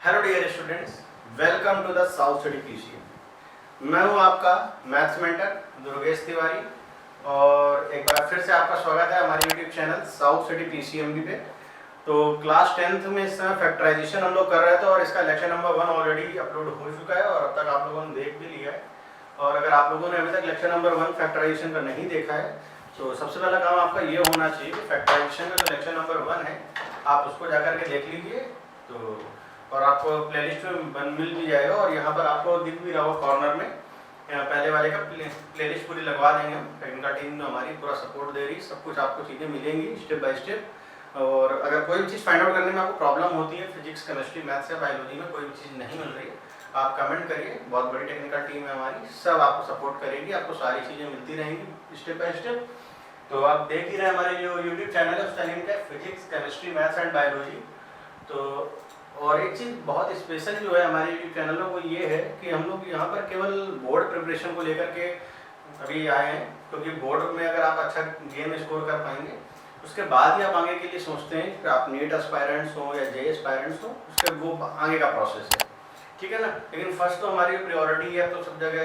Hello dear students, welcome to the south city PCM. मैं हूं आपका मैथ्स मेंटर दुर्गेश तिवारी और एक बार फिर से आपका स्वागत है हमारे YouTube channel south city PCM पे। तो क्लास 10th में इस समय फैक्टराइजेशन हम लोग कर रहे थे और इसका लेक्चर नंबर 1 ऑलरेडी अपलोड हो चुका है और अब तक आप लोगों ने देख भी लिया है। और अगर आप लोगों ने अभी तक लेक्चर नंबर 1 फैक्टराइजेशन का नहीं देखा है तो सबसे पहला काम आपका ये होना चाहिए कि फैक्टराइजेशन का जो लेक्चर नंबर 1 है आप उसको जाकर के देख लीजिए। तो और आपको प्लेलिस्ट में मिल भी जाएगा और यहाँ पर आपको दिख भी रहा होगा कॉर्नर में पहले वाले का प्लेलिस्ट पूरी लगवा देंगे हम। टेक्निकल टीम में हमारी पूरा सपोर्ट दे रही, सब कुछ आपको चीज़ें मिलेंगी स्टेप बाय स्टेप। और अगर कोई भी चीज़ फाइंड आउट करने में आपको प्रॉब्लम होती है फिजिक्स केमिस्ट्री मैथ्स या बायोलॉजी में कोई भी चीज़ नहीं मिल रही है आप कमेंट करिए। बहुत बड़ी टेक्निकल टीम है हमारी, सब आपको सपोर्ट करेगी, आपको सारी चीज़ें मिलती रहेंगी स्टेप बाय स्टेप। तो आप देख ही रहे हैं हमारे जो यूट्यूब चैनल है उसका लिंक है physics chemistry maths and biology. तो और एक चीज़ बहुत स्पेशल जो है हमारे यूट्यूब चैनल में वो ये है कि हम लोग यहाँ पर केवल बोर्ड प्रिपरेशन को लेकर के अभी आए हैं, क्योंकि बोर्ड में अगर आप अच्छा गेम स्कोर कर पाएंगे उसके बाद ही आप आगे के लिए सोचते हैं कि आप नीट एस्पायरेंट्स हो या जे एस्पायरेंट्स हो, उसके वो आगे का प्रोसेस है, ठीक है ना। लेकिन फर्स्ट तो हमारी प्रायोरिटी है, तो सब जगह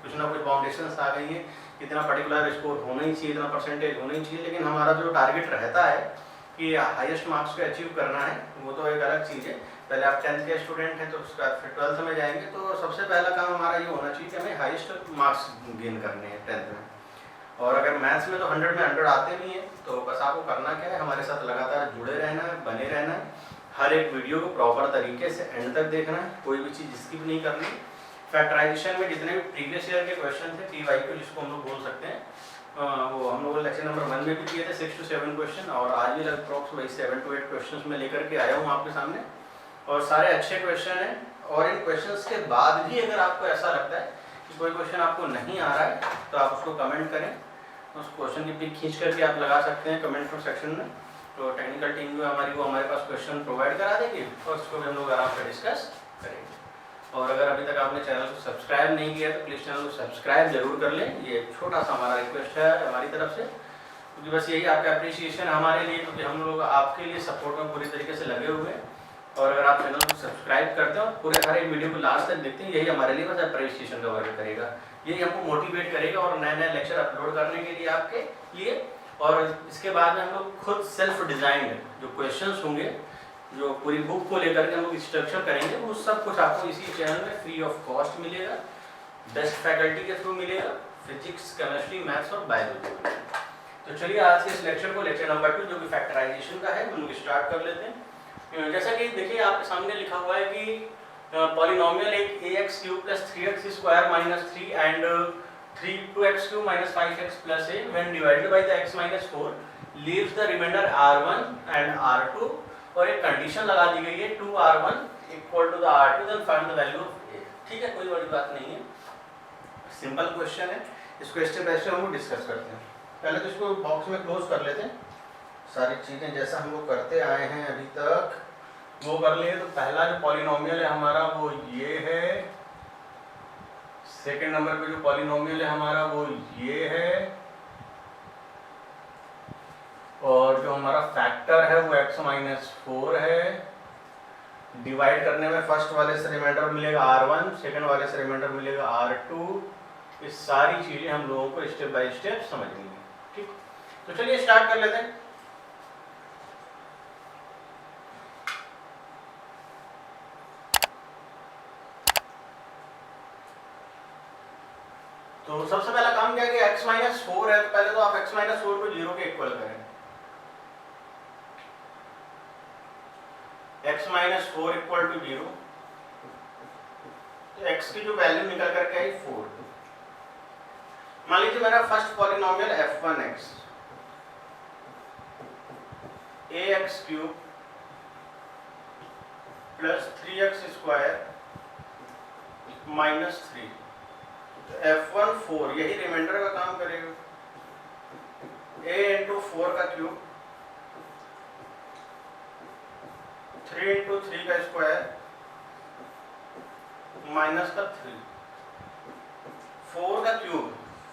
कुछ ना कुछ बाउंडेशंस आ गई हैं, इतना पर्टिकुलर स्कोर होना ही चाहिए, इतना परसेंटेज होना ही चाहिए। लेकिन हमारा जो टारगेट रहता है कि हाईएस्ट मार्क्स को अचीव करना है वो तो एक अलग चीज़ है। पहले आप 10th के स्टूडेंट हैं तो उसके बाद फिर 12th में जाएंगे, तो सबसे पहला काम हमारा ये होना चाहिए कि हमें हाईएस्ट मार्क्स गेन करने हैं 10th में। और अगर मैथ्स में तो 100 में 100 आते नहीं है तो बस आपको करना क्या है, हमारे साथ लगातार जुड़े रहना है, बने रहना है, हर एक वीडियो को प्रॉपर तरीके से एंड तक देखना है, कोई भी चीज़ स्किप नहीं करनी। फैक्टराइजेशन में जितने भी प्रीवियस ईयर के क्वेश्चन थे PYQ जिसको हम लोग बोल सकते हैं, वो हम लोग लेक्चर नंबर 1 में भी किए थे 6 से 7 क्वेश्चन, और आज भी अप्रॉक्स वही 7 से 8 क्वेश्चन में लेकर के आया हूँ आपके सामने। और सारे अच्छे क्वेश्चन हैं और इन क्वेश्चंस के बाद भी अगर आपको ऐसा लगता है कि कोई क्वेश्चन आपको नहीं आ रहा है तो आप उसको कमेंट करें, उस क्वेश्चन की पिक खींच करके आप लगा सकते हैं कमेंट सेक्शन में। तो टेक्निकल टीम जो हमारी वो हमारे पास क्वेश्चन प्रोवाइड करा देगी और उसको भी हम लोग आराम से डिस्कस करेंगे। और अगर अभी तक आपने चैनल को सब्सक्राइब नहीं किया तो प्लीज़ चैनल को सब्सक्राइब जरूर कर लें, ये छोटा सा हमारा रिक्वेस्ट है हमारी तरफ से, क्योंकि बस यही आपका अप्रिसिएशन है हमारे लिए, क्योंकि हम लोग आपके लिए सपोर्ट में पूरी तरीके से लगे हुए हैं। और अगर आप चैनल को सब्सक्राइब करते हो पूरे हर एक वीडियो को लास्ट तक देखते हैं, यही हमारे लिए बस अप्रिसिएशन का वर्क करेगा, यही हमको मोटिवेट करेगा और नए नए लेक्चर अपलोड करने के लिए आपके लिए। और इसके बाद में हम लोग खुद सेल्फ डिज़ाइंड जो क्वेश्चंस होंगे, जो पूरी बुक को लेकर के हम लोग स्ट्रक्चर करेंगे, वो सब कुछ आपको इसी चैनल में फ्री ऑफ कॉस्ट मिलेगा, बेस्ट फैकल्टी के थ्रू मिलेगा, फिजिक्स केमिस्ट्री मैथ्स और बायोलॉजी। तो चलिए आज के इस लेक्चर को, लेक्चर नंबर 2 जो कि फैक्टराइजेशन का है, हम लोग स्टार्ट कर लेते हैं। जैसा कि देखिए आपके सामने लिखा हुआ है कि पॉलिनोमियल एक ax³ + 3x² - 3 and 3x³ - 5x + a when divided by the x - 4 leaves the remainder r1 and r2, और एक कंडीशन लगा दी गई है 2r1 = r2 then find the value of a। ठीक है, कोई बड़ी बात नहीं है, सिंपल क्वेश्चन है, इसको स्टेप बाय स्टेप हम लोग डिस्कस करते हैं। पहले तो इसको बॉक्स में क्लोज कर लेते हैं, सारी चीज़ें जैसा हम लोग करते आए हैं अभी तक वो कर लिए। तो पहला जो पॉलिनोमियल है हमारा वो ये है, सेकंड नंबर पे जो पॉलिनोमियल है हमारा वो ये है, और जो हमारा फैक्टर है वो x - 4 है। डिवाइड करने में फर्स्ट वाले से रिमाइंडर मिलेगा r1, सेकंड वाले से रिमाइंडर मिलेगा r2। ये सारी चीज़ें हम लोगों को स्टेप बाय स्टेप समझनी है, ठीक। तो चलिए स्टार्ट कर लेते हैं। तो सबसे पहला काम क्या है कि x - 4 है, तो पहले तो आप x - 4 को 0 के इक्वल करें। x - 4 = 0, तो x की जो वैल्यू निकल करके आई 4। मान लीजिए मेरा first polynomial f1x ax³ + 3x² - 3, तो f1 4, यही रिमाइंडर का काम करेगा, a × 4 का क्यूब 3 × 3 का स्क्वायर माइनस का 3, 4 का क्यूब,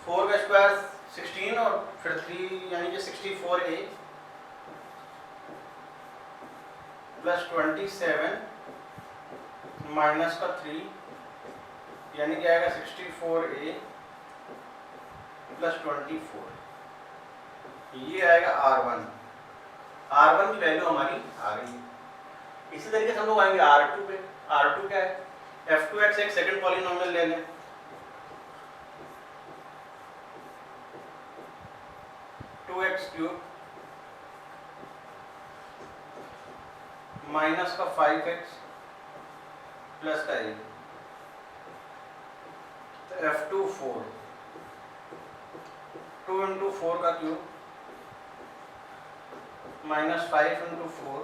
4 का स्क्वायर 16 और फिर 3 यानी कि 64a + 27 माइनस का 3 यानी क्या आएगा 64a प्लस 24, ये आएगा R1। R1 की वैल्यू हमारी आ गई। इसी तरीके से हम लोग आएंगे R2 पे। R2 क्या है, f2x एक सेकंड पॉलिनोमियल ले लें, 2x क्यूब माइनस का 5x प्लस का 1, तो f2 4, 2 इंटू 4 का क्यूब माइनस 5 इंटू 4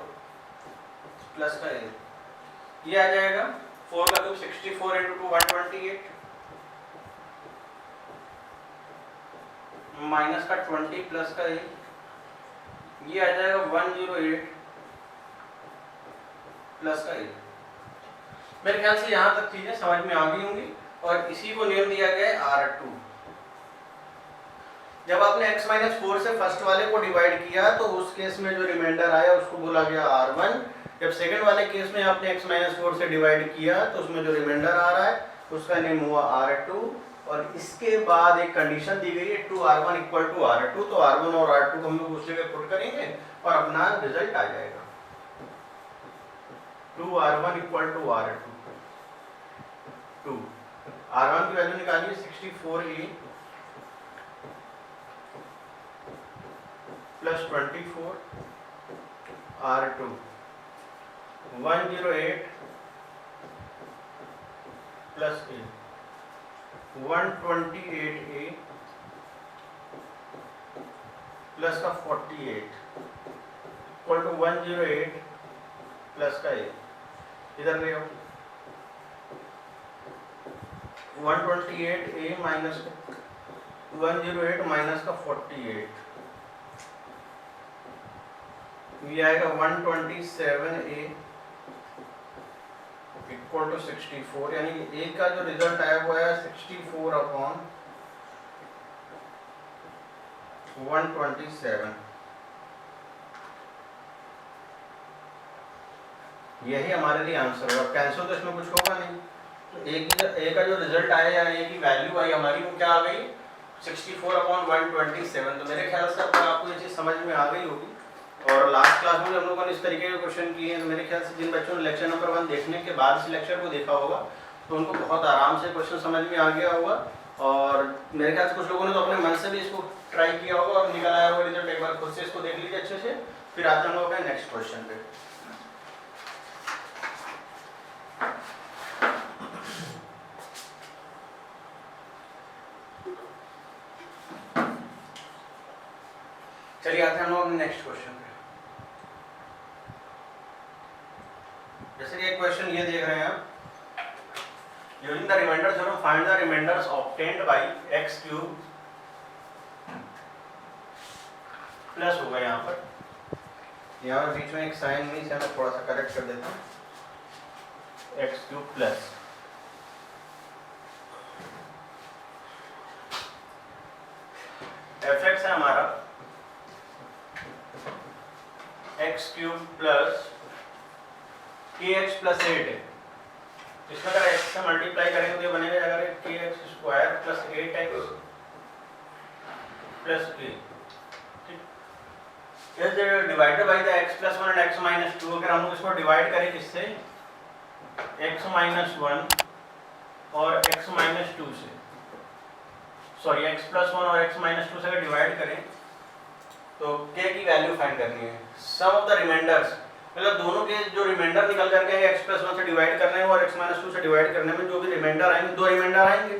प्लस का 1, ये आ जाएगा 4 का क्यूब 64 इंटू 2 128 माइनस का 20 प्लस का 1, ये आ जाएगा 108 प्लस का 1। मेरे ख्याल से यहाँ तक चीजें समझ में आ गई होंगी और इसी को नेम दिया गया है R2। जब आपने x माइनस 4 से फर्स्ट वाले को डिवाइड किया तो उस केस में जो रिमाइंडर आया उसको बोला गया R1। जब सेकंड वाले केस में आपने x माइनस 4 से डिवाइड किया तो उसमें जो रिमाइंडर आ रहा है उसका नेम हुआ R2। और इसके बाद एक कंडीशन दी गई है 2R1 इक्वल टू R2, तो R1 और R2 को हम लोग उस जगह पुट करेंगे और अपना रिजल्ट आ जाएगा 2R1 equal to R2। 2 R1 की वैल्यू निकालिए 64a plus 24, R2 108 plus a 128a plus का 48 इक्वल टू 108 प्लस का a, इधर ले आओ 128a माइनस 108 माइनस का 48, ये आएगा 127a इक्वल टू 64, यानी a का जो रिजल्ट आया वो है 64 अपॉन 127। यही हमारे लिए आंसर होगा। कैंसिल तो इसमें कुछ होगा नहीं, तो a का जो रिजल्ट आया या a की वैल्यू आई हमारी वो क्या आ गई 64 अपॉन 127। तो मेरे ख्याल से आपको ये चीज़ समझ में आ गई होगी। और लास्ट क्लास में हम लोगों ने इस तरीके के क्वेश्चन किए हैं, मेरे ख्याल से जिन बच्चों ने लेक्चर नंबर 1 देखने के बाद इस लेक्चर को देखा होगा तो उनको बहुत आराम से क्वेश्चन समझ में आ गया होगा। और मेरे ख्याल से कुछ लोगों ने तो अपने मन से भी इसको ट्राई किया होगा और निकल आया होगा रिजल्ट। एक बार खुद से इसको देख लीजिए अच्छे से, फिर आते हम लोग अपने नेक्स्ट क्वेश्चन पे। चलिए आते हैं हम लोग अपने नेक्स्ट क्वेश्चन पे। जैसे कि एक क्वेश्चन ये देख रहे हैं आप, using the remainder theorem find the remainders obtained by x cube plus होगा यहाँ पर बीच में एक साइन नहीं से मैं थोड़ा सा करेक्ट कर देता हूँ, x क्यूब प्लस fx है हमारा x cube plus kx plus 8 है। इसमें अगर x से मल्टीप्लाई करेंगे तो ये बनेगा अगर kx square plus 8x plus a, ठीक, divided by the x plus 1 and x minus 2। अगर हम लोग इसको डिवाइड करें किससे, x माइनस 1 और x माइनस 2 से, सॉरी x प्लस 1 और x माइनस 2 से अगर डिवाइड करें तो k की वैल्यू फाइंड करनी है। सम ऑफ द रिमाइंडर्स, मतलब दोनों के जो रिमाइंडर निकल करके x प्लस 1 से डिवाइड करने में और x माइनस 2 से डिवाइड करने में जो भी रिमाइंडर आएंगे, दो रिमाइंडर आएंगे,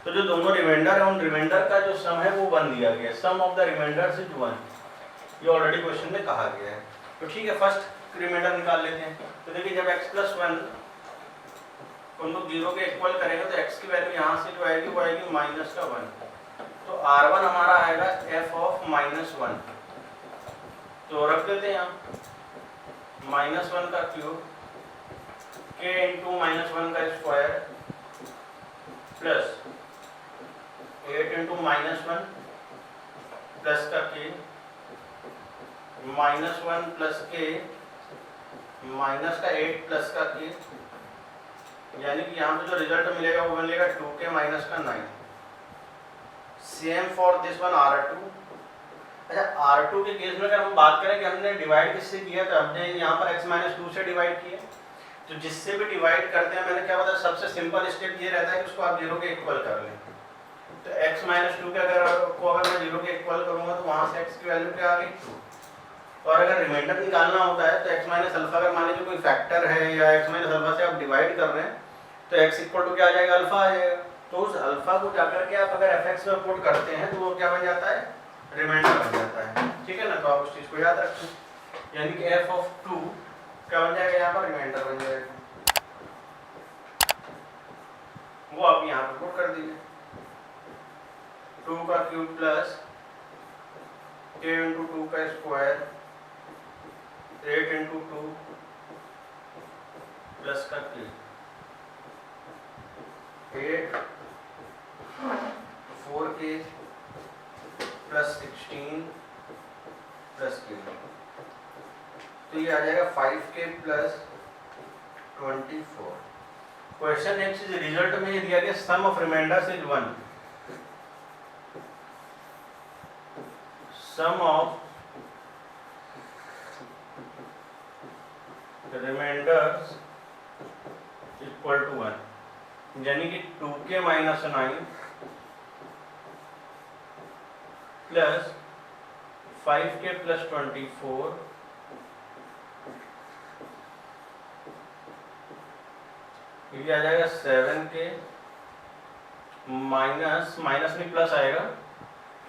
तो जो दोनों रिमाइंडर है उन रिमाइंडर का जो सम है वो 1 दिया गया है। सम ऑफ द रिमाइंडर्स इज 1, ये ऑलरेडी क्वेश्चन में कहा गया है। तो ठीक है, फर्स्ट रिमाइंडर निकाल लेते हैं। तो देखिए जब x प्लस 1 हम लोग 0 के इक्वल करेंगे तो x की वैल्यू यहाँ से जो आएगी वो आएगी माइनस का 1, तो R1 हमारा आएगा f ऑफ माइनस 1। तो रख देते हैं यहाँ माइनस 1 का क्यूब k इंटू माइनस 1 का square plus 8 into minus 1 plus का k minus 1 plus k minus का 8 प्लस का k यानी कि यहाँ पे जो रिजल्ट मिलेगा वो मिलेगा 2k माइनस का 9। Same for this one R2। अच्छा, R2 के केस में अगर हम बात करें कि हमने डिवाइड किससे किया, तो हमने यहाँ पर x माइनस 2 से डिवाइड किया। तो जिससे भी डिवाइड करते हैं, मैंने क्या बताया, सबसे सिंपल स्टेप ये रहता है कि उसको आप 0 के इक्वल कर लें। तो x माइनस 2 के अगर मैं 0 के इक्वल करूँगा तो वहाँ से x की वैल्यू क्या आ गई 2। और अगर रिमाइंडर निकालना होता है तो x माइनस अल्फा, अगर मान लीजिए कोई फैक्टर है या x माइनस अल्फा से आप डिवाइड कर रहे हैं तो x इक्वल टू क्या आ जाएगा, अल्फा आ जाएगा। तो उस अल्फा को जाकर के आप अगर fx में पुट करते हैं तो वो क्या बन जाता है, रिमाइंडर बन जाता है। ठीक है ना, तो आप उस चीज़ को याद रखें। यानी कि f ऑफ 2 क्या बन जाएगा, यहाँ पर रिमाइंडर बन जाएगा, वो आप यहाँ पर पुट कर दीजिए। 2 का क्यूब प्लस k इंटू 2 का स्क्वायर 8 इंटू 2 प्लस का k 8 4k plus 16 plus k। तो ये आ जाएगा 5k plus 24। Question next is result में ये दिया गया sum of remainders is 1। Sum of remainders equal to 1, यानी कि 2k minus 9 plus 5k plus 24 ये आ जाएगा 7k माइनस नहीं प्लस आएगा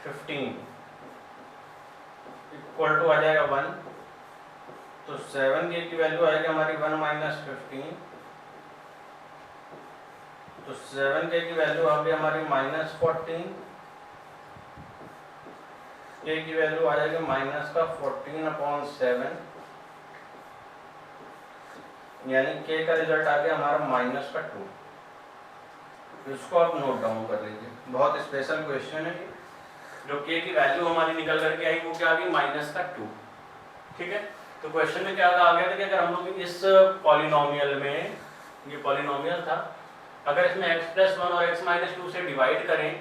15 इक्वल टू आ जाएगा 1। तो 7k की वैल्यू आएगी हमारी 1 माइनस 15। तो 7k की वैल्यू आ गई हमारी माइनस 14, k की वैल्यू आ जाएगी माइनस का 14/7, यानी k का रिजल्ट आ गया हमारा माइनस का 2। इसको आप नोट डाउन कर लीजिए, बहुत स्पेशल क्वेश्चन है। जो k की वैल्यू हमारी निकल करके आई वो क्या आ गई, माइनस का 2। ठीक है, तो क्वेश्चन में क्या आ गया था कि अगर हम लोग इस पॉलिनोमियल में, ये पॉलिनोमियल था, अगर इसमें x प्लस 1 और x माइनस 2 से डिवाइड करें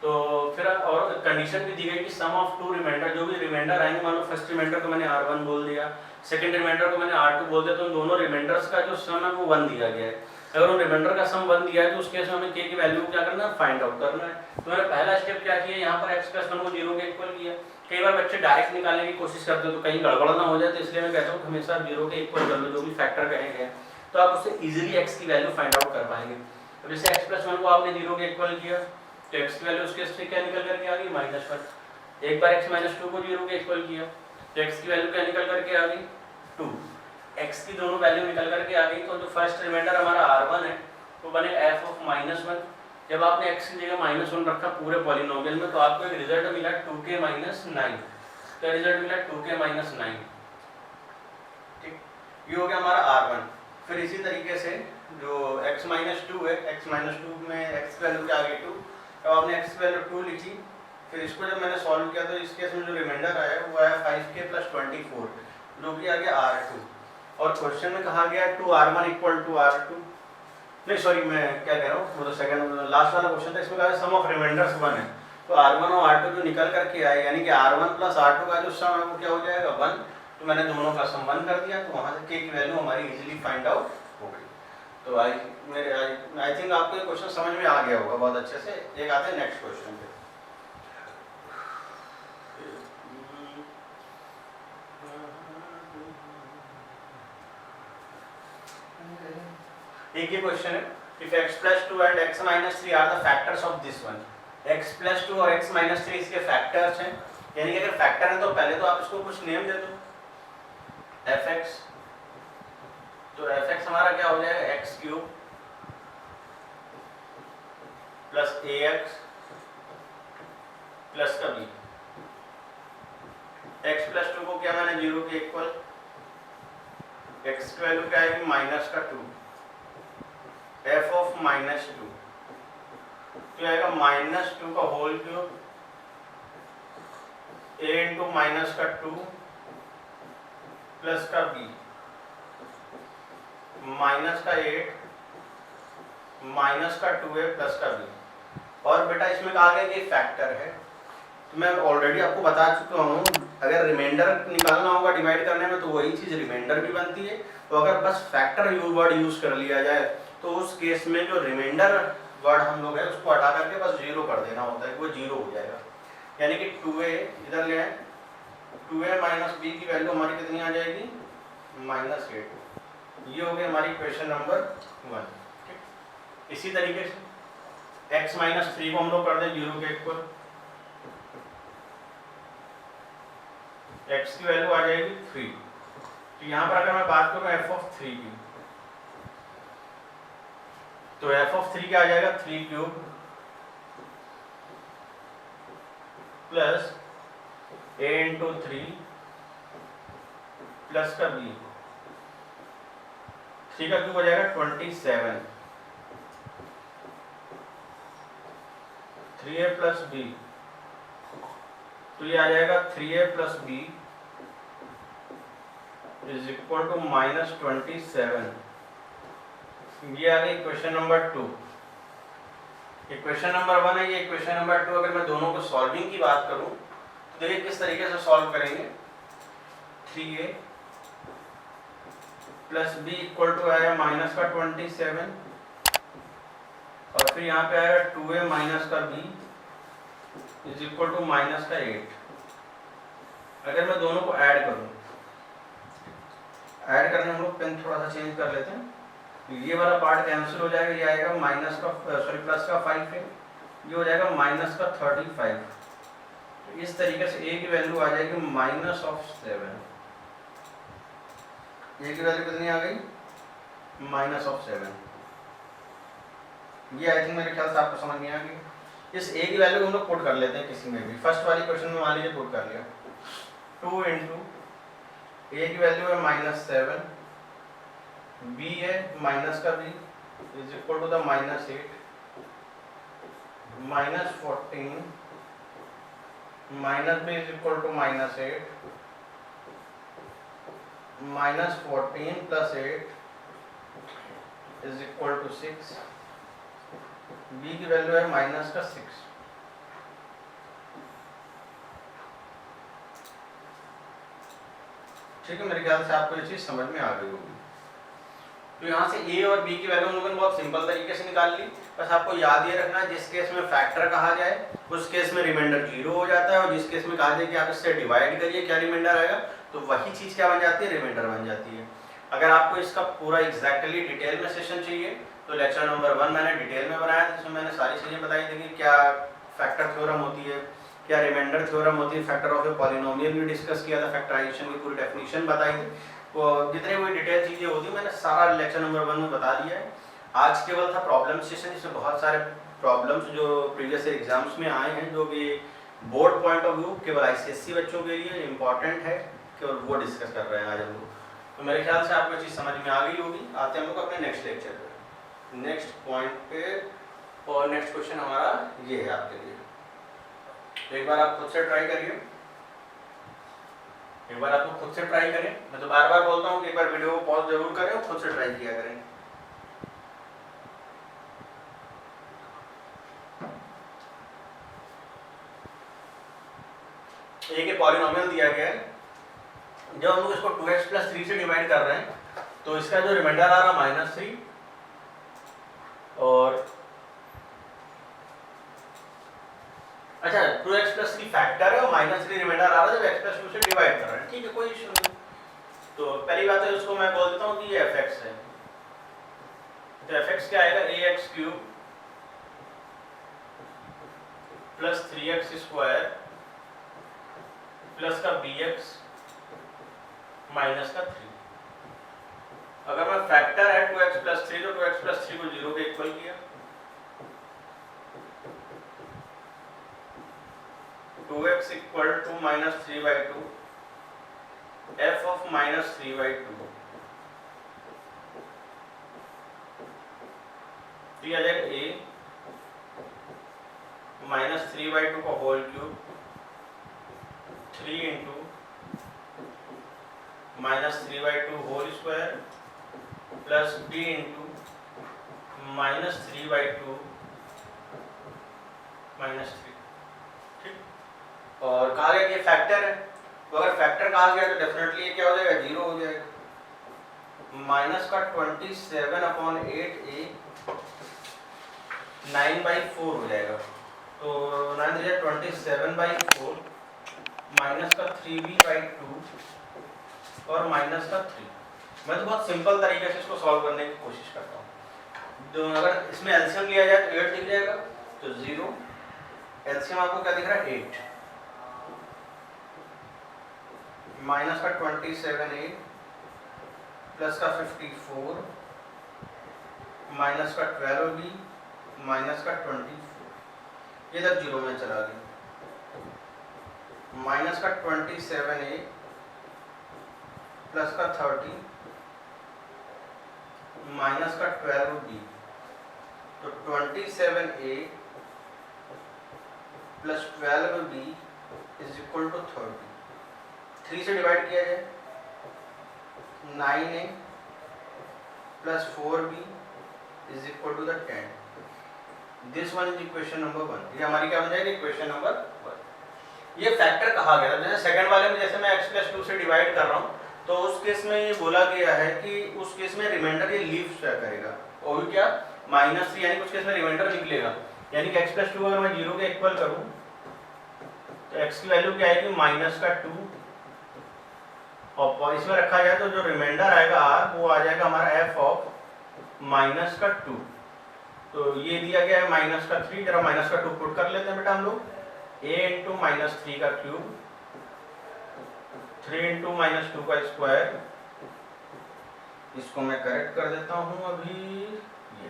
तो फिर और कंडीशन भी दी गई कि सम ऑफ 2 रिमाइंडर, जो भी रिमाइंडर आएंगे, मान लो फर्स्ट रिमाइंडर को मैंने R1 बोल दिया, सेकंड रिमाइंडर को मैंने R2 बोल दिया, तो उन दोनों रिमाइंडर्स का जो सम है वो 1 दिया गया है। अगर उन रिमाइंडर का सम 1 दिया है तो उस केस में हमें k की वैल्यू क्या करना है, फाइंड आउट करना है। तो मैंने पहला स्टेप क्या किया, यहाँ पर x प्लस 1 को 0 के इक्वल किया। कई बार बच्चे डायरेक्ट निकालने की कोशिश करते हैं तो कहीं गड़बड़ ना हो जाए, तो इसलिए मैं कहता हूँ हमेशा 0 के इक्वल कर लो, जो भी फैक्टर कहे गए तो आप उससे इजीली x की वैल्यू फाइंड आउट कर पाएंगे। अब जैसे x प्लस 1 को आपने 0 के इक्वल किया तो x की वैल्यू उसके से क्या निकल करके आ गई, माइनस 1। एक बार x माइनस 2 को 0 के इक्वल किया तो x की वैल्यू क्या निकल करके आ गई, 2। x की दोनों वैल्यू निकल करके आ गई, तो जो फर्स्ट रिमाइंडर हमारा R1 है वो बने f ऑफ -1। जब आपने x की जगह -1 रखा पूरे पॉलिनोमियल में तो आपको एक रिजल्ट मिला 2k माइनस 9। तो रिजल्ट मिला 2k माइनस 9। ठीक, ये हो गया हमारा R1। फिर इसी तरीके से जो x माइनस 2 है, x माइनस 2 में x की वैल्यू क्या आ गई 2। तो आपने x की वैल्यू 2 लिखी, फिर इसको जब मैंने सॉल्व किया तो इस केस में जो रिमाइंडर आया वो आया 5k प्लस 24, जो कि आ गया R2। और क्वेश्चन में कहा गया 2R1 इक्वल टू R2, नहीं सॉरी मैं क्या कह रहा हूँ, वो तो सेकंड लास्ट वाला क्वेश्चन था, इसमें कहा सम ऑफ रिमाइंडर्स 1 है। तो R1 और R2 जो निकल करके आए, यानी कि R1 प्लस R2 का जो सम है वो क्या हो जाएगा 1। तो मैंने दोनों का सम 1 कर दिया, तो वहाँ से k की वैल्यू हमारी इजीली फाइंड आउट हो गई। तो आई थिंक आपको ये क्वेश्चन समझ में आ गया होगा बहुत अच्छे से। एक आते हैं नेक्स्ट क्वेश्चन पे। एक ही क्वेश्चन है, if x plus 2 and x minus 3 are the factors of this one. x plus 2 और x माइनस 3 इसके फैक्टर्स हैं, यानी कि अगर फैक्टर है तो पहले तो आप इसको कुछ नेम दे दो, fx। तो fx हमारा क्या हो जाएगा, x cube plus ax plus का b। x प्लस 2 को क्या मैंने 0 के इक्वल, x की वैल्यू क्या आएगी माइनस का 2, f ऑफ माइनस 2 तो आएगा माइनस 2 का whole cube a into minus का 2 प्लस का b, माइनस का 8 माइनस का 2a प्लस का b। और बेटा इसमें कहा गया कि फैक्टर है, तो मैं ऑलरेडी आपको बता चुका हूँ अगर रिमाइंडर निकालना होगा डिवाइड करने में तो वही चीज़ रिमाइंडर भी बनती है। तो अगर बस फैक्टर वर्ड यूज कर लिया जाए तो उस केस में जो रिमाइंडर वर्ड हम लोग है उसको हटा करके बस जीरो कर देना होता है, वो जीरो हो जाएगा। यानी कि 2a इधर ले आए, 2a माइनस b की वैल्यू हमारी कितनी आ जाएगी, -8। ये हो गई हमारी क्वेश्चन नंबर 1। इसी तरीके से x माइनस 3 को हम लोग कर दें 0 के इक्वल, x की वैल्यू आ जाएगी 3। तो यहाँ पर अगर मैं बात करूँ f(3) की, तो f(3) क्या आ जाएगा, 3 cube plus a into 3 plus का b, 3 का क्यूब हो जाएगा 27, 3a प्लस b, तो ये आ जाएगा 3a plus b is equal to -27। ये आ गई क्वेश्चन नंबर 2। इक्वेशन नंबर 1 है, ये इक्वेशन नंबर 2। अगर मैं दोनों को सॉल्विंग की बात करूं तो देखिए किस तरीके से सॉल्व करेंगे। 3a plus b equal to आया माइनस का 27 और फिर यहाँ पे आया 2a माइनस का b is equal to minus का 8। अगर मैं दोनों को ऐड करूं, ऐड करने हम लोग पेन थोड़ा सा चेंज कर लेते हैं, ये वाला पार्ट कैंसिल हो जाएगा, ये आएगा माइनस का प्लस का 5 है, ये हो जाएगा माइनस का 35। तो इस तरीके से a की वैल्यू आ जाएगी -7। a की वैल्यू कितनी आ गई, -7। ये आई थिंक मेरे ख्याल से आपको समझ नहीं आ गई। इस a की वैल्यू हम लोग पुट कर लेते हैं किसी में भी। फर्स्ट वाली क्वेश्चन में मान लीजिए पुट कर लिया, 2 इंटू a की वैल्यू है -7, b है माइनस का b is equal to the -8, -14 minus b is equal to -8, -14 plus 8 is equal to 6, b की वैल्यू है -6। ठीक है, मेरे ख्याल से आपको ये चीज समझ में आ गई होगी। तो यहाँ से a और b की वैल्यू हम लोगों ने बहुत सिंपल तरीके से निकाल ली। बस आपको याद ये रखना है जिस केस में फैक्टर कहा जाए उस केस में रिमाइंडर 0 हो जाता है, और जिस केस में कहा जाए कि आप इससे डिवाइड करिए क्या रिमाइंडर आएगा, तो वही चीज क्या बन जाती है, रिमाइंडर बन जाती है। अगर आपको इसका पूरा एग्जैक्टली डिटेल में सेशन चाहिए तो लेक्चर नंबर 1 मैंने डिटेल में बनाया था, जिसमें मैंने सारी चीजें बताई थी कि क्या फैक्टर थ्योरम होती है, क्या रिमाइंडर थ्योरम होती है, फैक्टर ऑफ ए पॉलिनोमियल भी डिस्कस किया था, फैक्टराइजेशन की पूरी डेफिनेशन बताई थी। वो जितनी भी डिटेल चीजें होती मैंने सारा लेक्चर नंबर 1 में बता दिया है। आज केवल था प्रॉब्लम सेशन, जिसमें बहुत सारे प्रॉब्लम्स जो प्रीवियस एग्जाम्स में आए हैं, जो कि बोर्ड पॉइंट ऑफ व्यू केवल आईसीएससी बच्चों के लिए इम्पॉर्टेंट है, केवल वो डिस्कस कर रहे हैं आज हम लोग। तो मेरे ख्याल से आपको चीज़ समझ में आ गई होगी। आते हैं हम लोग अपने नेक्स्ट लेक्चर पे, नेक्स्ट पॉइंट पे, और नेक्स्ट क्वेश्चन हमारा ये है आपके लिए। तो एक बार आप खुद से ट्राई करिए, एक बार आप खुद से ट्राई करें। मैं तो बार बार बोलता हूँ कि एक बार वीडियो को पॉज जरूर करें और खुद से ट्राई किया करें। एक ये पॉलिनोमियल दिया गया है, जब हम लोग इसको 2x प्लस 3 से डिवाइड कर रहे हैं तो इसका जो रिमाइंडर आ रहा -3, और अच्छा 2x प्लस 3 फैक्टर है और -3 रिमाइंडर आ रहा है जब x प्लस 2 से डिवाइड कर रहे हैं। ठीक है, कोई इशू नहीं। तो पहली बात है उसको मैं बोल देता हूँ कि ये fx है। तो fx क्या आएगा, ax³ प्लस 3x² प्लस का bx माइनस का 3। अगर मैं फैक्टर है 2x प्लस 3 तो 2x प्लस 3 को 0 के इक्वल किया, 2x equal to -3/2 f of -3/2। तो ये आ जाएगा a -3/2 का whole cube 3 into -3/2 whole square plus b into -3/2 -3। ठीक, और कहा गया कि फैक्टर है, तो अगर फैक्टर कहा गया तो डेफिनेटली ये क्या हो जाएगा, 0 हो जाएगा। माइनस का 27/8a 9/4 हो जाएगा, तो 9 27/4 माइनस का 3b/2 और माइनस का 3। मैं तो बहुत सिंपल तरीके से इसको सॉल्व करने की कोशिश करता हूँ। तो अगर इसमें एलसीएम लिया जाए तो 8 दिख जाएगा, तो 0, एलसीएम आपको क्या दिख रहा है, 8, माइनस का 27a प्लस का 54 माइनस का 12b माइनस का 24, इधर 0 में चला गया, माइनस का 27a प्लस का 30 माइनस का 12b, तो 27a plus 12b is equal to 30। 3 से डिवाइड किया जाए, 9a plus 4b is equal to the 10। This one is equation number 1। ये हमारी क्या बन जाएगी, इक्वेशन नंबर 1। ये फैक्टर कहा गया, जैसे सेकंड वाले में जैसे मैं x + 2 से डिवाइड कर रहा हूँ, तो उस केस में ये बोला गया है कि उस केस में रिमाइंडर ये लीव क्या करेगा, वो भी क्या, -3, यानी उस केस में रिमाइंडर निकलेगा, यानी कि x + 2 अगर मैं 0 के इक्वल करूँ तो x की वैल्यू क्या आएगी, -2, और इसमें रखा जाए तो जो रिमाइंडर आएगा r वो आ जाएगा हमारा f ऑफ -2। तो ये दिया गया है -3, जरा -2 पुट कर लेते हैं बेटा हम लोग, a × -3 का क्यूब, 3 × -2 का स्क्वायर, इसको मैं करेक्ट कर देता हूँ अभी, ये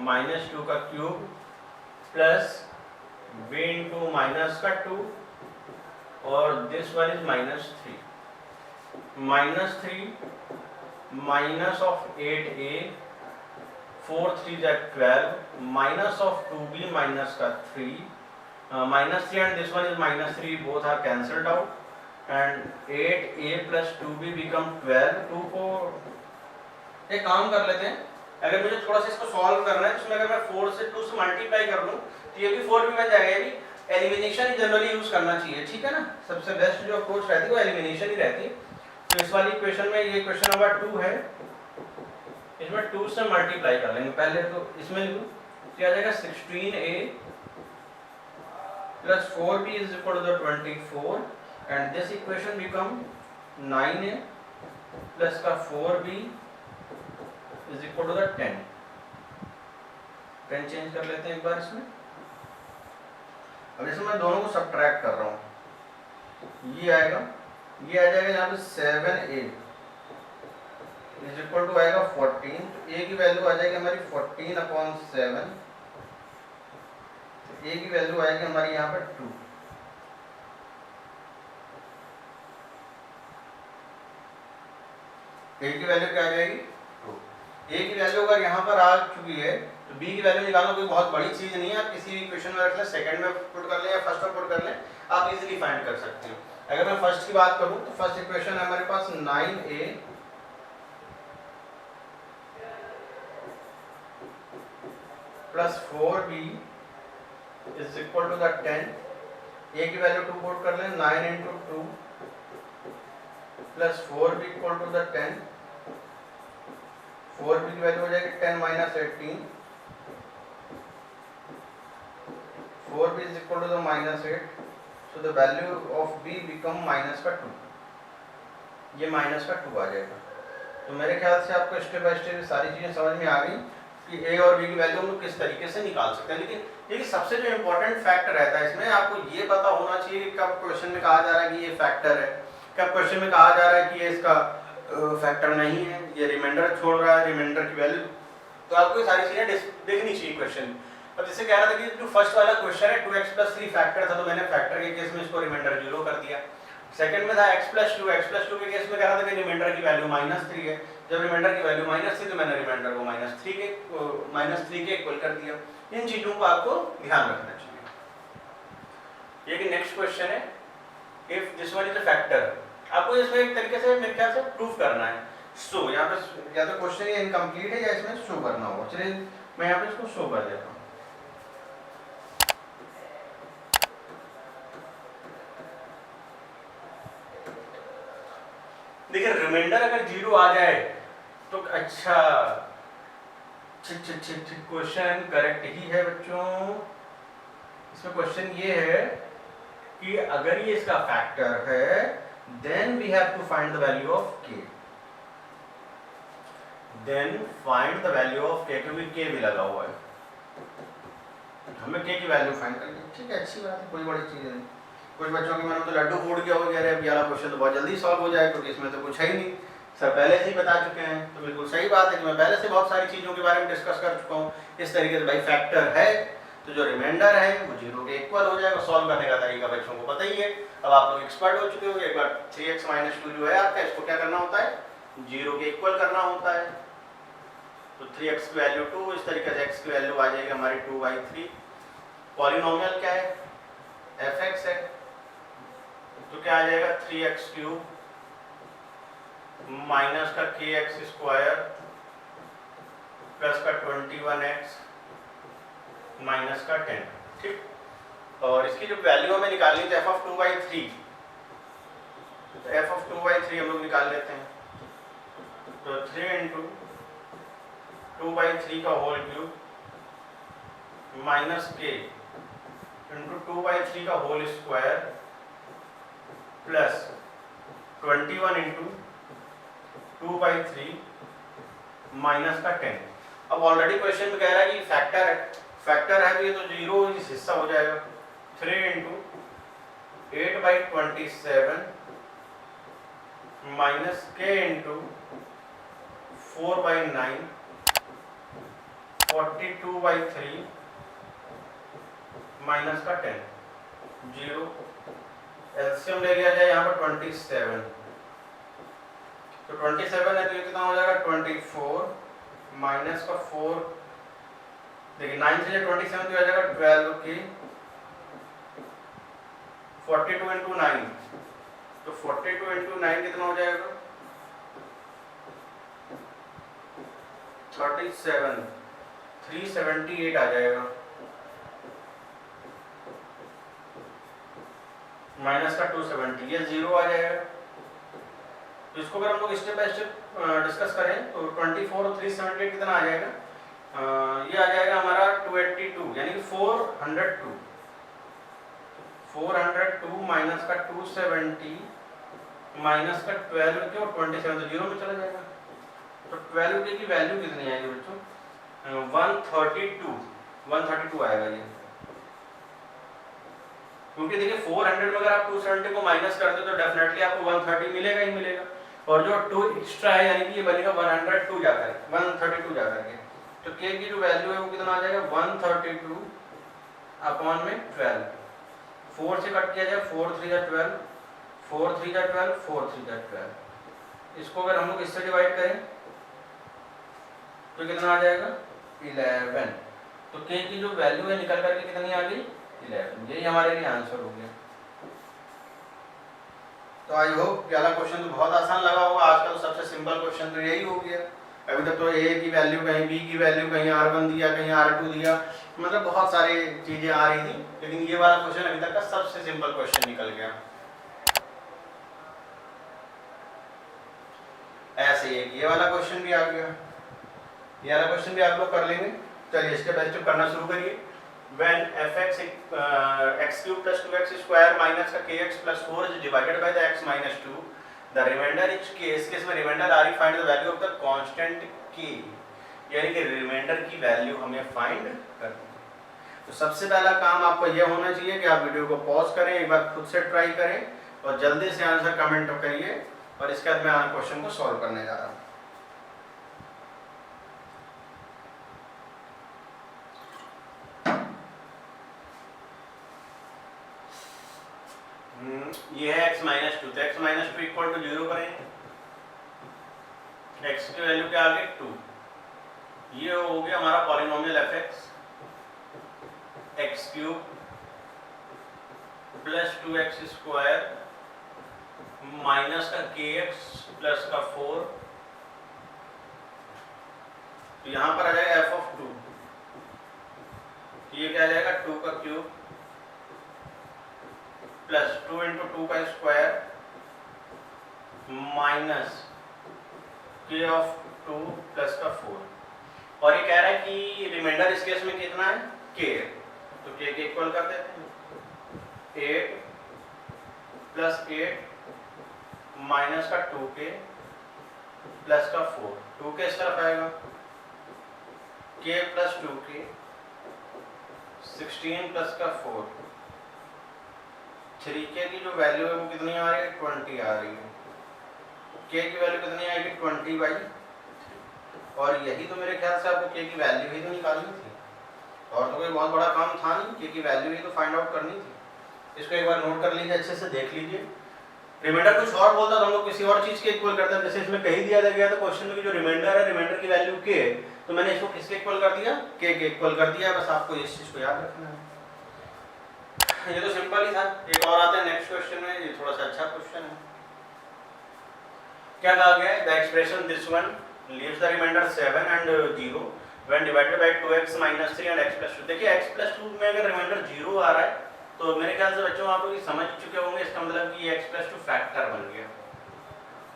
-2 का क्यूब प्लस b × -2 और this one is -3, -3 minus of 8a 4 3 12 minus of 2b minus का 3 -3 and this one is -3, both are cancelled out and 8a plus 2b become 12। 2 को एक काम कर लेते हैं, अगर मुझे थोड़ा सा इसको सॉल्व करना है, इसमें अगर मैं 4 से 2 से मल्टीप्लाई कर लूँ तो ये भी 4 भी बन जाएगा। ये भी एलिमिनेशन ही जनरली यूज करना चाहिए, ठीक है ना, सबसे बेस्ट जो अप्रोच रहती है वो एलिमिनेशन ही रहती है। तो इस वाली इक्वेशन में, ये क्वेश्चन नंबर 2 है, इसमें 2 से मल्टीप्लाई कर लेंगे पहले, तो इसमें लिखूं क्या आ जाएगा, 16a plus 4b is equal to the 24 and this equation become 9a plus का 4b is equal to the 10। Pen change कर लेते हैं एक बार इसमें। अब इसमें मैं दोनों को सब्ट्रैक्ट कर रहा हूँ, ये आएगा, ये आ जाएगा यहाँ पे 7a इज इक्वल टू आएगा 14, तो a की वैल्यू आ जाएगी हमारी 14/7, तो a की वैल्यू आएगी हमारी यहाँ पे 2। a की वैल्यू क्या आ जाएगी, 2। a की वैल्यू अगर यहाँ पर आ चुकी है तो b की वैल्यू निकालना कोई बहुत बड़ी चीज नहीं है, आप किसी भी क्वेश्चन में रख लें, सेकंड में पुट कर लें या फर्स्ट में पुट कर लें, आप इजीली फाइंड कर सकते हो। अगर मैं फर्स्ट की बात करूं तो फर्स्ट इक्वेशन है हमारे पास 9a plus 4b is equal to the 10। a की वैल्यू 2 पुट कर लें, 9 × 2 plus 4b equal to the 10, 4b की वैल्यू हो जाएगी 10 - 18, 4b is equal to the -8, so the value of b become -2, ये -2 आ जाएगा। तो मेरे ख्याल से आपको स्टेप बाय स्टेप सारी चीज़ें समझ में आ गई कि a और b की वैल्यू हम लोग किस तरीके से निकाल सकते हैं। लेकिन सबसे जो इम्पोर्टेंट फैक्ट रहता है इसमें, आपको ये पता होना चाहिए कि कब क्वेश्चन में कहा जा रहा है कि ये फैक्टर है, कब क्वेश्चन में कहा जा रहा है कि ये इसका फैक्टर नहीं है, ये रिमाइंडर छोड़ रहा है, रिमाइंडर की वैल्यू, तो आपको ये सारी चीज़ें देखनी चाहिए क्वेश्चन। अब जैसे कह रहा था कि जो फर्स्ट वाला क्वेश्चन है 2x + 3 फैक्टर था, तो मैंने फैक्टर के केस में इसको रिमाइंडर 0 कर दिया। सेकंड में था x + 2 के केस में कह रहा था कि रिमाइंडर की वैल्यू -3 है, जब रिमाइंडर की वैल्यू -3 तो मैंने रिमाइंडर को -3 के इक्वल कर दिया। इन चीज़ों को आपको ध्यान रखना चाहिए। ये कि नेक्स्ट क्वेश्चन है, if this one is a factor, आपको इसमें एक तरीके से मेरे ख्याल से प्रूफ करना है शो यहाँ पे या तो क्वेश्चन ये इनकम्प्लीट है या इसमें शो करना होगा। चलिए मैं यहाँ पे इसको शो कर देता हूँ। देखिए रिमाइंडर अगर 0 आ जाए तो अच्छा, ठीक क्वेश्चन करेक्ट ही है बच्चों। इसमें क्वेश्चन ये है कि अगर ये इसका फैक्टर है then we have to find the value of k, then find the value of k, क्योंकि के भी लगा हुआ है, हमें के की वैल्यू फाइंड करनी है। ठीक है, अच्छी बात है, कोई बड़ी चीज नहीं। कुछ बच्चों के मन में तो लड्डू फूट गया हो, कह रहे हैं यार क्वेश्चन तो बहुत जल्दी सॉल्व हो जाए क्योंकि इसमें तो कुछ है ही नहीं, सर पहले से ही बता चुके हैं। तो बिल्कुल सही बात है कि मैं पहले से बहुत सारी चीज़ों के बारे में डिस्कस कर चुका हूँ। इस तरीके से भाई फैक्टर है तो जो रिमाइंडर है वो 0 के इक्वल हो जाएगा। सॉल्व करने का तरीका बच्चों को पता ही है, अब आप लोग एक्सपर्ट हो चुके हो। एक बार 3x - 2 जो है आपका, इसको क्या करना होता है, 0 के इक्वल करना होता है। तो 3x की वैल्यू 2, इस तरीके से x की वैल्यू आ जाएगी हमारी 2/3। पॉलिनोमियल क्या है, fx है, तो क्या आ जाएगा 3x³ माइनस का kx² प्लस का 21x माइनस का 10। ठीक, और इसकी जो वैल्यू हमें निकालनी है f(2/3), तो f(2/3) हम लोग निकाल लेते हैं। तो 3 × 2/3 का होल क्यूब माइनस k × 2/3 का होल स्क्वायर प्लस 21 × 2/3 माइनस का 10। अब ऑलरेडी क्वेश्चन में कह रहा है कि फैक्टर है, फैक्टर है तो ये तो 0 इस हिस्सा हो जाएगा। 3 × 8/27 माइनस k × 4/9 42/3 माइनस का 10, 0। एलसीएम ले लिया जाए यहाँ पर 27, तो 27 है तो ये कितना हो जाएगा 24 माइनस का 4, देखिए 9 से 27 तो आ जाएगा 12 की 42 × 9, तो 42 × 9 कितना हो जाएगा 37, 378 आ जाएगा माइनस का 270, ये 0 आ जाएगा। तो इसको अगर हम लोग स्टेप बाय स्टेप डिस्कस करें तो 24 और 378 कितना आ जाएगा, ये आ जाएगा हमारा 282, यानी कि 402 माइनस का 270 माइनस का 12 के और 27 तो 0 में चला जाएगा। तो 12 के की वैल्यू कितनी आएगी बच्चों, 132 आएगा ये, क्योंकि देखिए 400 में अगर आप 270 को माइनस करते तो डेफिनेटली आपको 130 मिलेगा ही मिलेगा, और जो 2 एक्स्ट्रा है यानी कि ये बनेगा 132 जाकर 132 जाकर के, तो k की जो वैल्यू है वो कितना आ जाएगा 132 अपॉन में 12, 4 से कट किया जाए 4 3 जा 12, 4 3 जा 12, 4 3 जा 12, इसको अगर हम लोग इससे डिवाइड करें तो कितना आ जाएगा 11। तो k की जो वैल्यू है निकल करके कितनी आ गई 11, यही हमारे लिए आंसर हो गया। तो आई होप पहला क्वेश्चन तो बहुत आसान लगा होगा, आज का तो सबसे सिंपल क्वेश्चन तो यही हो गया। अभी तक तो a की वैल्यू कहीं, b की वैल्यू कहीं r1 दिया, कहीं r2 दिया, मतलब बहुत सारी चीजें आ रही थी, लेकिन ये वाला क्वेश्चन अभी तक का सबसे सिंपल क्वेश्चन निकल गया। ऐसे ही ये वाला क्वेश्चन भी आ गया, ये वाला क्वेश्चन भी आप लोग कर लेंगे। चलिए स्टेप बाय स्टेप करना शुरू करिए। When f(x) x³ + 2x² minus kx + 4 is divided by the x - 2, the remainder is k। इस केस में रिमाइंडर आ रही, find the value of the constant k, यानी कि रिमाइंडर की वैल्यू हमें फाइंड करनी है। तो सबसे पहला काम आपको यह होना चाहिए कि आप वीडियो को पॉज करें, एक बार खुद से ट्राई करें और जल्दी से आंसर कमेंट करिए, और इसके बाद मैं क्वेश्चन को सॉल्व करने जा रहा हूँ। ये है x - 2, तो x - 2 इक्वल टू 0 करें, x की वैल्यू क्या आ गई 2, ये हो गया हमारा polynomial fx, x³ + 2x² minus का kx प्लस का 4 तो यहाँ पर आ जाएगा एफ ऑफ 2, ये क्या आ जाएगा 2 का क्यूब प्लस 2 इंटू 2 का स्क्वायर माइनस के ऑफ 2 प्लस का 4। और ये कह रहा है कि रिमाइंडर इस केस में कितना है के, तो के इक्वल कर देते हैं 8 प्लस 8 माइनस का 2k प्लस का 4, 2k इस तरफ आएगा k प्लस 2k 16 प्लस का 4, 3k की जो वैल्यू है वो कितनी आ रही है 20 आ रही है, k की वैल्यू कितनी आएगी 20/3। और यही तो मेरे ख्याल से आपको k की वैल्यू ही तो निकालनी थी, और तो कोई बहुत बड़ा काम था नहीं, k की वैल्यू ही तो फाइंड आउट करनी थी। इसको एक बार नोट कर लीजिए, अच्छे से देख लीजिए। रिमाइंडर कुछ और बोलता तो हम लोग किसी और चीज के इक्वल करते हैं, जैसे इसमें कही दिया गया था क्वेश्चन में कि जो रिमाइंडर है रिमाइंडर की वैल्यू k है, तो मैंने इसको किसके इक्वल कर दिया k के इक्वल कर दिया। बस आपको इस चीज को याद रखना है। ये तो सिंपल ही था। एक और आते हैं नेक्स्ट क्वेश्चन में, ये थोड़ा सा अच्छा क्वेश्चन है। क्या कहा गया है, the expression this one leaves the remainder 7 and 0 when divided by 2x - 3 and x + 2। देखिए x + 2 में अगर रिमाइंडर 0 आ रहा है तो मेरे ख्याल से बच्चों आप लोग समझ चुके होंगे, इसका मतलब कि x + 2 फैक्टर बन गया।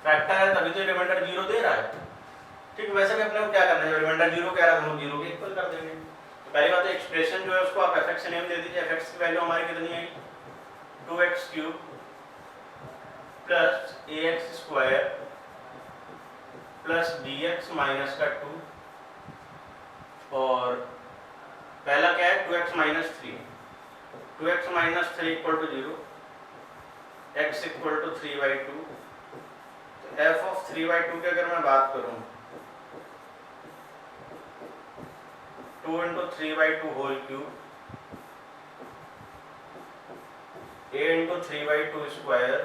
फैक्टर है तभी तो रिमाइंडर 0 दे रहा है। ठीक, वैसे भी अपने को क्या करना है, जब रिमाइंडर 0 कह रहा है तो हम 0 के इक्वल कर देंगे। तो पहली बात तो एक्सप्रेशन जो है उसको आप fx से नेम दे दीजिए। fx की वैल्यू हमारी कितनी है 2x³ plus ax² plus bx minus का 2, और पहला क्या है 2x - 3, 2x - 3 = 0, x = 3/2। तो f ऑफ 3/2 की अगर मैं बात करूं 2 × 3/2 whole cube a × 3/2 square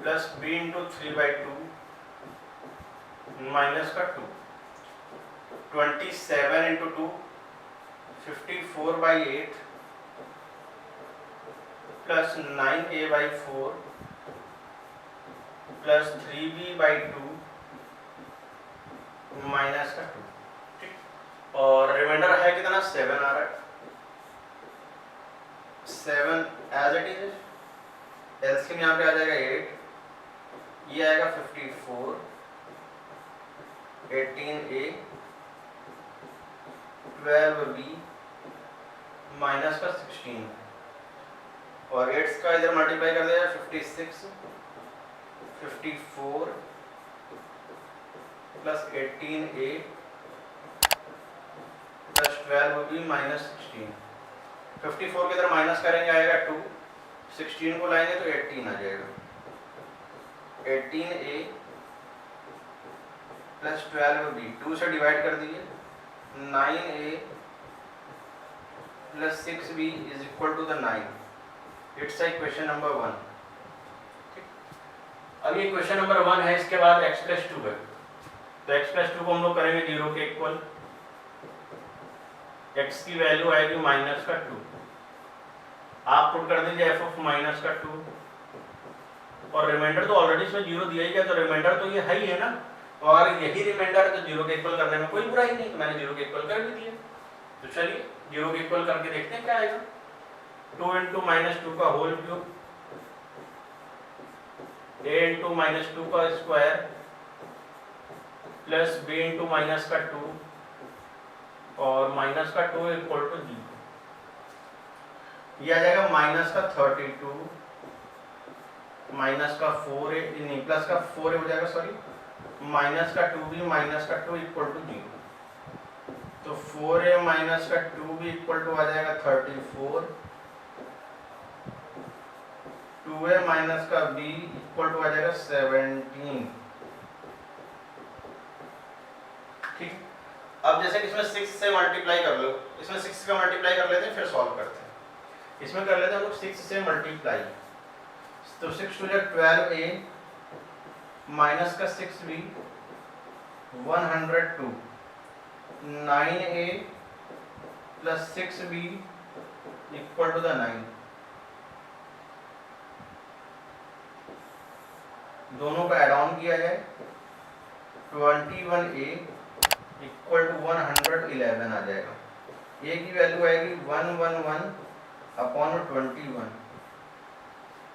plus b × 3/2 minus का 2, 27 × 2 54/8 plus 9a/4 plus 3b/2 minus का 2। ठीक, और रिमाइंडर है कितना 7 आ रहा है, 7 एज इट इज, एलसीएम यहाँ पे आ जाएगा 8, ये आएगा 54, 18a 12b माइनस का 16, और 8 का इधर मल्टीप्लाई कर दिया 56, 54 plus 18a plus 12b minus 16। 54 के इधर माइनस करेंगे आएगा 2, 16 को लाएंगे तो 18 आ जाएगा, 18a प्लस 12b 2 से डिवाइड कर दिए, 9a plus 6b is equal to the 9। It's equation number 1। अब ये क्वेश्चन नंबर 1 है, इसके बाद x + 2 है, तो x + 2 को हम लोग करेंगे 0 के इक्वल। x की वैल्यू आएगी माइनस का 2, आप पुट कर दीजिए f ऑफ माइनस का 2, और रिमाइंडर तो ऑलरेडी इसमें 0 दिया ही गया, तो रिमाइंडर तो ये है ही है ना, और यही रिमाइंडर है तो 0 के इक्वल करने में कोई बुराई नहीं, तो मैंने 0 के इक्वल कर भी दिया। तो चलिए 0 के इक्वल करके देखते हैं क्या आएगा। 2 × -2 का होल क्यूब, a × -2 का स्क्वायर प्लस b × -2 और माइनस का 2 इक्वल टू 0। ये आ जाएगा माइनस का 32 माइनस का 4a नहीं प्लस का 4a हो जाएगा, सॉरी, माइनस का 2b माइनस का 2 इक्वल टू 0। तो 4a माइनस का 2b इक्वल टू आ जाएगा 34, 2a माइनस का b इक्वल टू आ जाएगा 17। ठीक, अब जैसे कि इसमें 6 से मल्टीप्लाई कर लो, इसमें 6 का मल्टीप्लाई कर लेते हैं फिर सॉल्व करते हैं। इसमें कर लेते हैं हम लोग 6 से मल्टीप्लाई, तो 6 टू 12a माइनस का 6b 102, 9a plus 6b equal to the 9। दोनों का एड ऑन किया जाए 21a इक्वल टू 111 आ जाएगा। a की वैल्यू आएगी 111 अपॉन 21।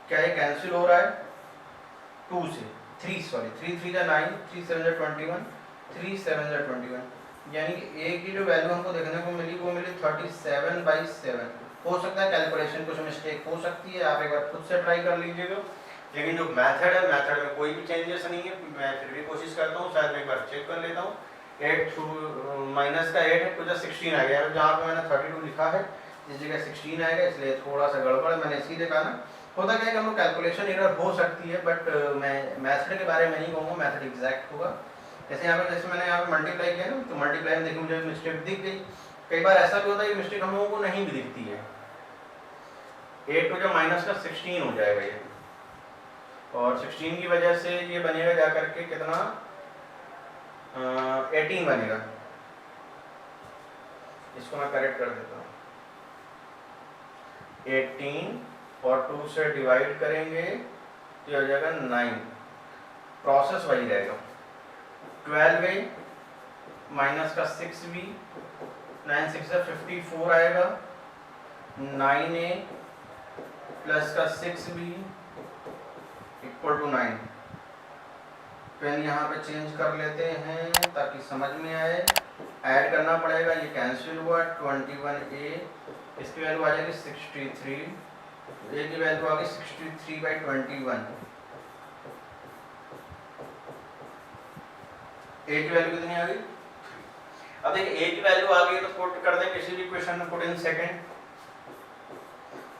क्या ये कैंसिल हो रहा है 2 से 3 सॉरी 3 3 9 3 7 21 3 7 21, यानी कि a की जो वैल्यू हमको देखने को मिली वो मिली 37/7। हो सकता है कैलकुलेशन कुछ मिस्टेक हो सकती है, आप एक बार खुद से ट्राई कर लीजिएगा। लेकिन जो मेथड है मेथड में कोई भी चेंजेस नहीं है, मैं फिर भी कोशिश करता हूँ, शायद मैं एक बार चेक कर लेता हूँ। 8 माइनस का 8 है तो 16 आ गया, जहाँ पे मैंने 32 लिखा है इस जगह 16 आएगा, इसलिए थोड़ा सा गड़बड़ है, मैंने इसीलिए कहा ना। होता क्या है कि हम लोग कैलकुलेशन एरर हो सकती है, बट मैं मेथड के बारे में नहीं कहूँगा, मेथड एग्जैक्ट होगा। जैसे यहाँ पे जैसे मैंने यहाँ पे मल्टीप्लाई किया ना, तो मल्टीप्लाई में देखिए मुझे मिस्टेक दिख गई। कई बार ऐसा भी होता है कि मिस्टेक हम लोगों को नहीं भी दिखती है। 8 हो जाए माइनस का 16 हो जाएगा ये, और 16 की वजह से ये बनेगा जा करके कितना 18 बनेगा। इसको मैं करेक्ट कर देता हूँ। 18 और 2 से डिवाइड करेंगे तो हो जाएगा 9। प्रोसेस वही रहेगा। 12a माइनस का 6b, 9 6 से 54 आएगा। 9a प्लस का 6b इक्वल टू 9। पेन यहाँ पे चेंज कर लेते हैं ताकि समझ में आए। ऐड करना पड़ेगा, ये कैंसिल हुआ। 21a इसकी वैल्यू आ जाएगी 63, a की वैल्यू आ गई 63/21। a की वैल्यू कितनी आ गई? अब देखिए a की वैल्यू आ गई तो पुट कर दें किसी भी इक्वेशन में, पुट इन सेकंड।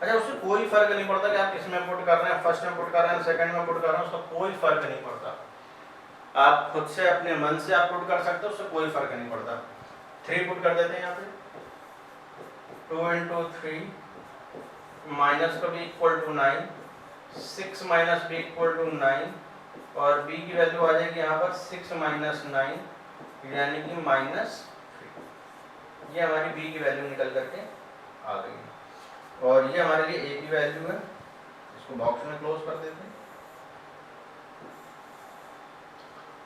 अच्छा, उससे कोई फर्क नहीं पड़ता कि आप किस में पुट कर रहे हैं, फर्स्ट में पुट कर रहे हैं, सेकंड में पुट कर रहे हैं, उसका कोई फर्क नहीं पड़ता। आप खुद से अपने मन से आप पुट कर सकते हो, उससे कोई फर्क नहीं पड़ता। 3 पुट कर देते हैं यहाँ पे। 2 into 3 माइनस का b equal to 9, 6 minus b equal to 9, और b की वैल्यू आ जाएगी यहाँ पर 6 माइनस 9 यानी कि -3। ये हमारी b की वैल्यू निकल करके आ गई, और ये हमारे लिए a की वैल्यू है। इसको बॉक्स में क्लोज कर देते हैं।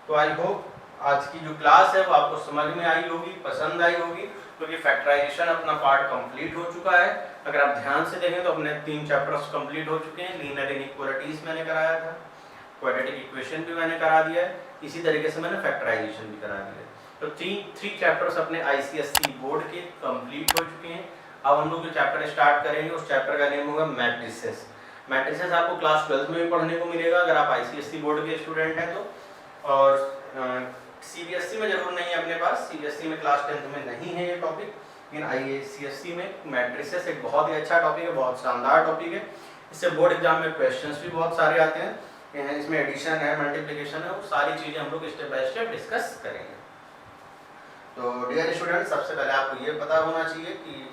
तो आई होप आज की जो क्लास है वो आपको समझ में आई होगी, पसंद आई होगी, क्योंकि फैक्टराइजेशन अपना पार्ट कंप्लीट हो चुका है। अगर आप ध्यान से देखें तो अपने 3 चैप्टर्स कंप्लीट हो चुके हैं। लीनियर इनइक्वालिटीज मैंने कराया था, क्वाड्रेटिक इक्वेशन भी मैंने करा दिया है, इसी तरीके से मैंने फैक्टराइजेशन भी करा दिया है। तो 3 चैप्टर्स अपने ICSE बोर्ड के कंप्लीट हो चुके हैं। अब हम लोग जो चैप्टर स्टार्ट करेंगे उस चैप्टर का नेम होगा मैट्रिसेस। मैट्रिसेस आपको क्लास 12 में भी पढ़ने को मिलेगा अगर आप ICSE बोर्ड के स्टूडेंट हैं तो, और CBSE में जरूर नहीं है अपने पास। CBSE में क्लास 10th में नहीं है ये टॉपिक, लेकिन ICSE में मैट्रिसेस एक बहुत ही अच्छा टॉपिक है, बहुत शानदार टॉपिक है। इससे बोर्ड एग्जाम में क्वेश्चंस भी बहुत सारे आते हैं। इसमें एडिशन है, मल्टीप्लिकेशन है, वो सारी चीज़ें हम लोग स्टेप बाय स्टेप डिस्कस करेंगे। तो डियर स्टूडेंट, सबसे पहले आपको ये पता होना चाहिए कि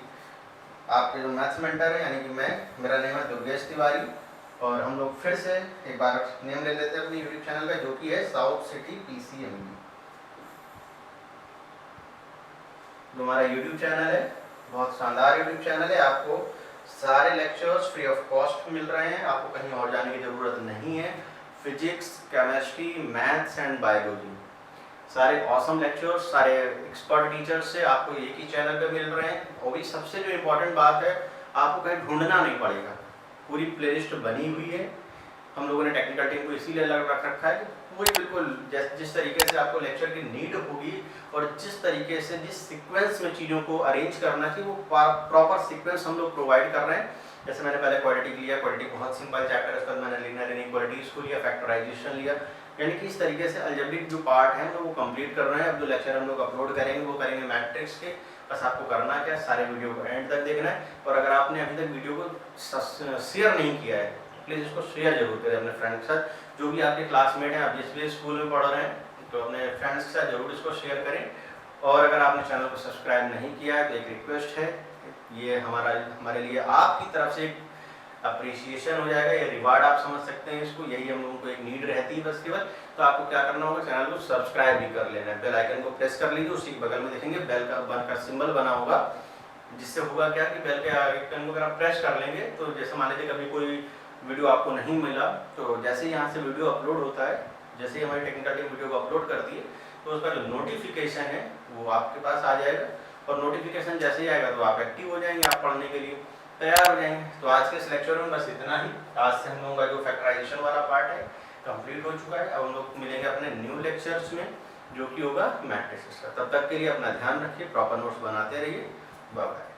आपके जो मैथ्स मेंटर है यानी कि मेरा नेम है दुर्गेश तिवारी, और हम लोग फिर से एक बार नेम ले लेते हैं अपनी यूट्यूब चैनल का, जो कि है साउथ सिटी PCMB। जो हमारा यूट्यूब चैनल है बहुत शानदार यूट्यूब चैनल है। आपको सारे लेक्चर्स फ्री ऑफ कॉस्ट मिल रहे हैं, आपको कहीं और जाने की ज़रूरत नहीं है। Physics, chemistry, maths and biology, सारे ऑसम लेक्चर्स सारे एक्सपर्ट टीचर्स से आपको एक ही चैनल पे मिल रहे हैं। और भी सबसे जो इम्पोर्टेंट बात है, आपको कहीं ढूंढना नहीं पड़ेगा, पूरी प्लेलिस्ट बनी हुई है। हम लोगों ने टेक्निकल टीम को इसीलिए अलग रख रखा है, वही बिल्कुल जिस तरीके से आपको लेक्चर की नीड होगी और जिस तरीके से जिस सीक्वेंस में चीज़ों को अरेंज करना चाहिए वो प्रॉपर सीक्वेंस हम लोग प्रोवाइड कर रहे हैं। जैसे मैंने पहले क्वाड्रेटिक लिया, क्वाड्रेटिक बहुत सिंपल चैप्टर है, उसके बाद मैंने लीनियर इनइक्वालिटीज को लिया, फैक्टराइजेशन लिया, यानी कि इस तरीके से अलजेब्रिक जो पार्ट है हम लोग वो कंप्लीट कर रहे हैं। अब जो लेक्चर हम लोग अपलोड करेंगे वो करेंगे मैट्रिक्स के। बस आपको करना क्या है, सारे वीडियो को एंड तक देखना है, और अगर आपने अभी तक वीडियो को शेयर नहीं किया है प्लीज़ इसको शेयर जरूर करें अपने फ्रेंड के साथ। जो भी आपके क्लासमेट हैं, आप जिस भी स्कूल में पढ़ रहे हैं, तो अपने फ्रेंड्स के साथ जरूर इसको शेयर करें। और अगर आपने चैनल को सब्सक्राइब नहीं किया है तो एक रिक्वेस्ट है, ये हमारे लिए आपकी तरफ से एक अप्रिसिएशन हो जाएगा, ये रिवार्ड आप समझ सकते हैं इसको। यही हम लोगों को एक नीड रहती है बस केवल। तो आपको क्या करना होगा, चैनल को सब्सक्राइब भी कर लेना है, बेल आइकन को प्रेस कर लीजिए। उसी के बगल में देखेंगे बेल का सिंबल बना होगा, जिससे होगा क्या कि बेल के आइकन को अगर आप प्रेस कर लेंगे तो जैसे मान लीजिए कभी कोई वीडियो आपको नहीं मिला, तो जैसे ही यहाँ से वीडियो अपलोड होता है, जैसे ही हमारी टेक्निकल टीम वीडियो को अपलोड करती है, तो उसका जो नोटिफिकेशन है वो आपके पास आ जाएगा, और नोटिफिकेशन जैसे ही आएगा तो आप एक्टिव हो जाएंगे, आप पढ़ने के लिए तैयार हो जाएंगे। तो आज के इस लेक्चर में बस इतना ही। आज से हम लोगों का जो फैक्टराइजेशन वाला पार्ट है कंप्लीट हो चुका है। अब हम लोग मिलेंगे अपने न्यू लेक्चर्स में जो कि होगा मैट्रिसेस का। तब तक के लिए अपना ध्यान रखिए, प्रॉपर नोट्स बनाते रहिए। Bye bye.